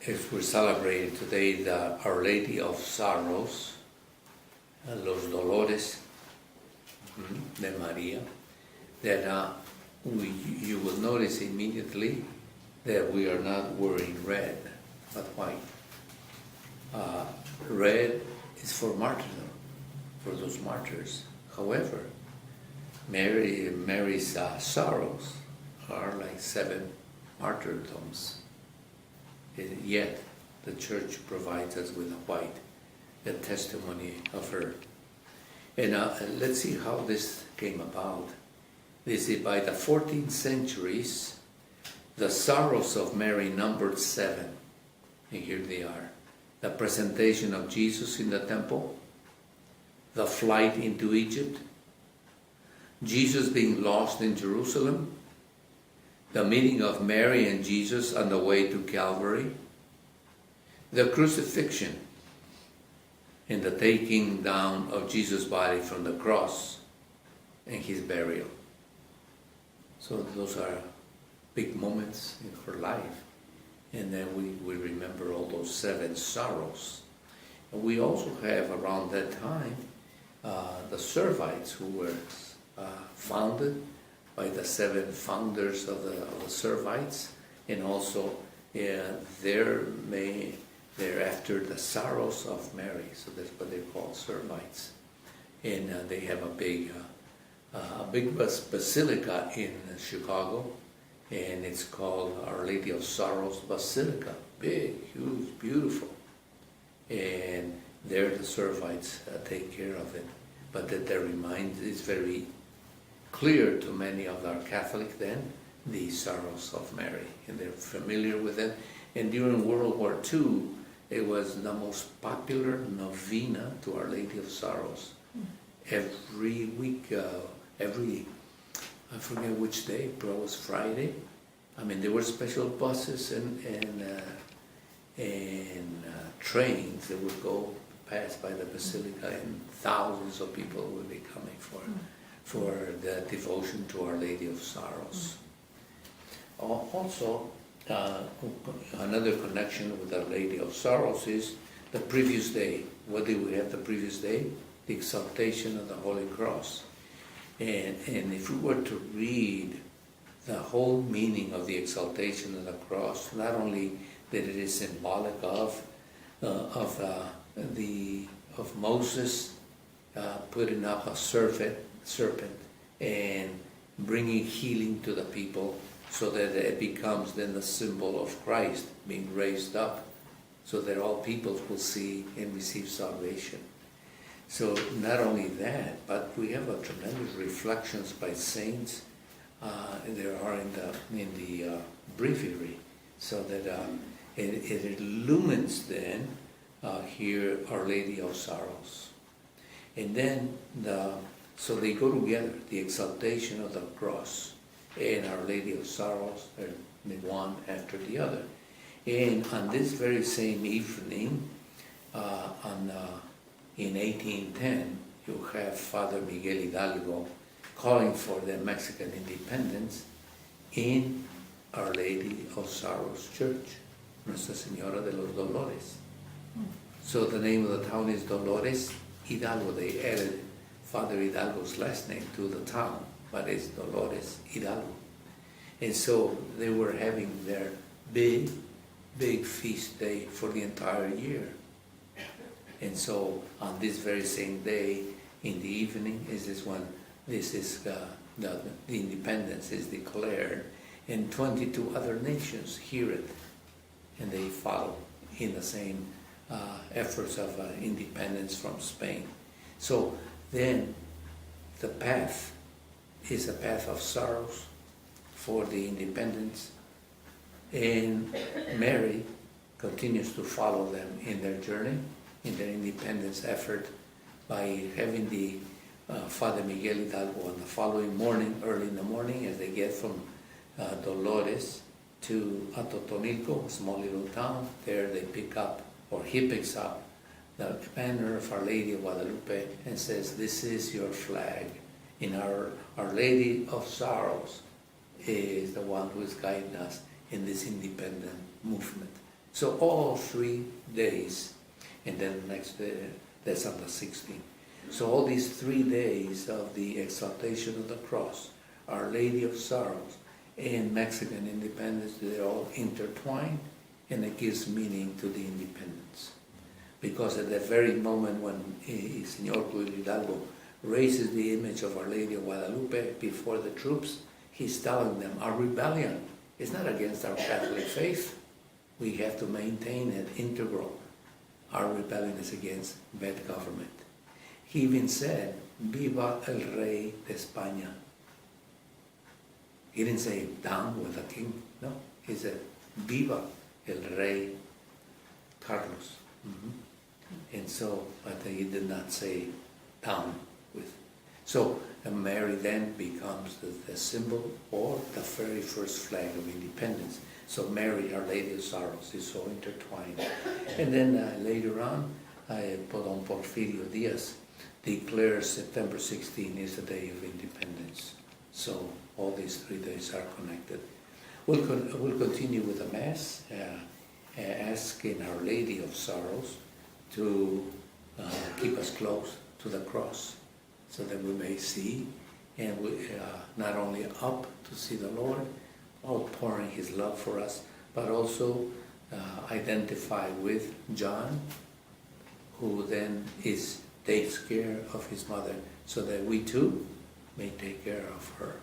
As we're celebrating today the Our Lady of Sorrows, Los Dolores de Maria, that you will notice immediately that we are not wearing red, but white. Red is for martyrdom, for those martyrs. However, Mary's sorrows are like 7 martyrdoms. Yet the church provides us with a white, the testimony of her. And let's see how this came about. This is by the 14th centuries, the sorrows of Mary numbered 7. And here they are. The presentation of Jesus in the temple, the flight into Egypt, Jesus being lost in Jerusalem, the meeting of Mary and Jesus on the way to Calvary, the crucifixion, and the taking down of Jesus' body from the cross and his burial. So those are big moments in her life. And then we remember all those 7 sorrows. And we also have around that time the Servites, who were founded by the 7 founders of the Servites, and also thereafter the sorrows of Mary. So that's what they're called, Servites. And they have a big basilica in Chicago, and it's called Our Lady of Sorrows Basilica. Big, huge, beautiful. And there the Servites take care of it. But that reminds is very clear to many of our Catholic then, the sorrows of Mary, and they're familiar with it. And during World War II, it was the most popular novena to Our Lady of Sorrows. Every week, I forget which day, but it was Friday. I mean, there were special buses and trains that would go pass by the Basilica, and thousands of people would be coming for the devotion to Our Lady of Sorrows. Also, another connection with Our Lady of Sorrows is the previous day. What did we have the previous day? The exaltation of the Holy Cross. And if we were to read the whole meaning of the exaltation of the cross, not only that it is symbolic of Moses putting up a serpent and bringing healing to the people, so that it becomes then the symbol of Christ being raised up, so that all peoples will see and receive salvation. So not only that, but we have a tremendous reflections by saints. There are in the breviary, so that it illumines then here Our Lady of Sorrows. And then so they go together, the exaltation of the cross and Our Lady of Sorrows, the one after the other. And on this very same evening, in 1810, you have Father Miguel Hidalgo calling for the Mexican independence in Our Lady of Sorrows Church, Nuestra Señora de los Dolores. So the name of the town is Dolores Hidalgo. They added Father Hidalgo's last name to the town, but it's Dolores Hidalgo. And so they were having their big feast day for the entire year. And so on this very same day, in the evening, is when the independence is declared, and 22 other nations hear it, and they follow in the same efforts of independence from Spain. So then the path is a path of sorrows for the independence, and Mary continues to follow them in their journey, in their independence effort, by having the Father Miguel Hidalgo on the following morning, early in the morning, as they get from Dolores to Atotonilco, a small little town. There they pick up, or he picks up, the banner of Our Lady of Guadalupe and says, "This is your flag." In Our Lady of Sorrows is the one who is guiding us in this independent movement. So all 3 days, and then the next day, that's on the 16th. So all these 3 days of the exaltation of the cross, Our Lady of Sorrows, and Mexican independence, they're all intertwined, and it gives meaning to the independence. Because at that very moment when Señor Cruz Hidalgo raises the image of Our Lady of Guadalupe before the troops, he's telling them, our rebellion is not against our Catholic faith. We have to maintain it integral. Our rebellion is against bad government. He even said, Viva el Rey de España. He didn't say, down with the king. No, he said, Viva el Rey Carlos. And so, but he did not say down with. So Mary then becomes the symbol or the very first flag of independence. So Mary, Our Lady of Sorrows, is so intertwined. And then later on, Don Porfirio Diaz declares September 16 is the day of independence. So all these 3 days are connected. We'll continue with the Mass, asking Our Lady of Sorrows to keep us close to the cross so that we may see, and we not only up to see the Lord, outpouring His love for us, but also identify with John, who then takes care of his mother, so that we too may take care of her.